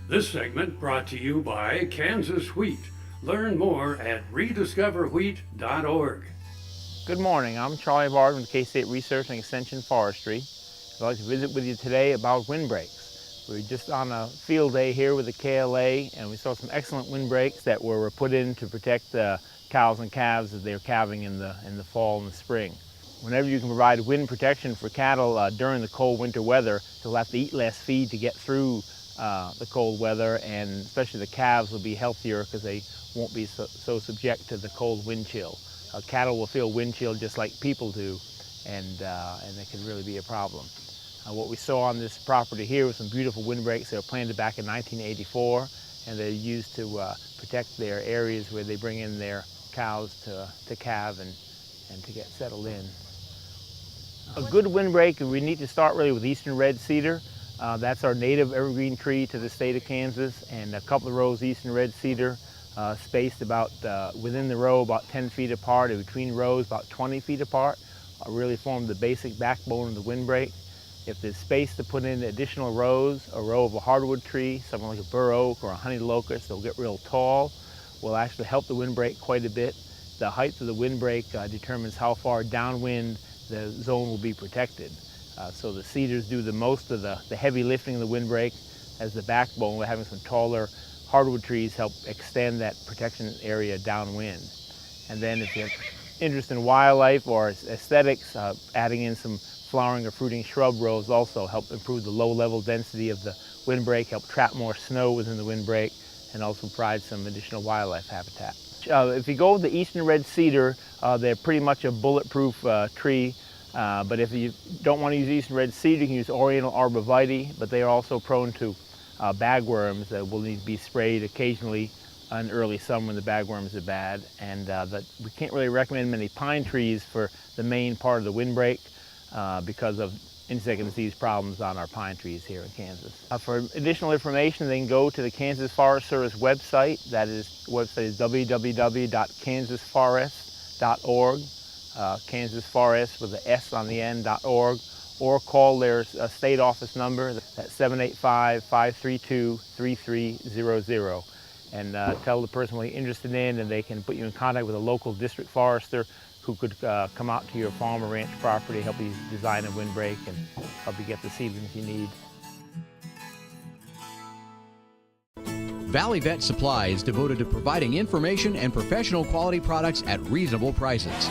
This segment brought to you by Kansas Wheat. Learn more at rediscoverwheat.org. Good morning, I'm Charles Barden with K-State Research and Extension Forestry. I'd like to visit with you today about windbreaks. We're just on a field day here with the KLA, and we saw some excellent windbreaks that were put in to protect the cows and calves as they're calving in the fall and the spring. Whenever you can provide wind protection for cattle during the cold winter weather, they'll have to eat less feed to get through the cold weather, and especially the calves will be healthier because they won't be so subject to the cold wind chill. Cattle will feel wind chill just like people do, and it can really be a problem. What we saw on this property here was some beautiful windbreaks. They were planted back in 1984, and they're used to protect their areas where they bring in their cows to calve and to get settled in. A good windbreak, we need to start really with eastern red cedar. That's our native evergreen tree to the state of Kansas, and a couple of rows eastern red cedar spaced about within the row about 10 feet apart, and between rows about 20 feet apart, really form the basic backbone of the windbreak. If there's space to put in additional rows, a row of a hardwood tree, something like a bur oak or a honey locust, they'll get real tall, will actually help the windbreak quite a bit. The height of the windbreak determines how far downwind the zone will be protected. So the cedars do the most of the heavy lifting of the windbreak as the backbone. We're having some taller hardwood trees help extend that protection area downwind. And then if you're interested in wildlife or aesthetics, adding in some flowering or fruiting shrub rows also help improve the low-level density of the windbreak, help trap more snow within the windbreak, and also provide some additional wildlife habitat. If you go with the eastern red cedar, they're pretty much a bulletproof tree. But if you don't want to use eastern red cedar, you can use oriental arborvitae, but they are also prone to bagworms that will need to be sprayed occasionally in early summer when the bagworms are bad. And we can't really recommend many pine trees for the main part of the windbreak because of insect and disease problems on our pine trees here in Kansas. For additional information, they can go to the Kansas Forest Service website. The website is www.kansasforest.org. Kansas Forest with the S on the end.org, or call their state office number at 785-532-3300, and tell the person what you're interested in, and they can put you in contact with a local district forester who could come out to your farm or ranch property, help you design a windbreak, and help you get the seedlings you need. Valley Vet Supply is devoted to providing information and professional quality products at reasonable prices.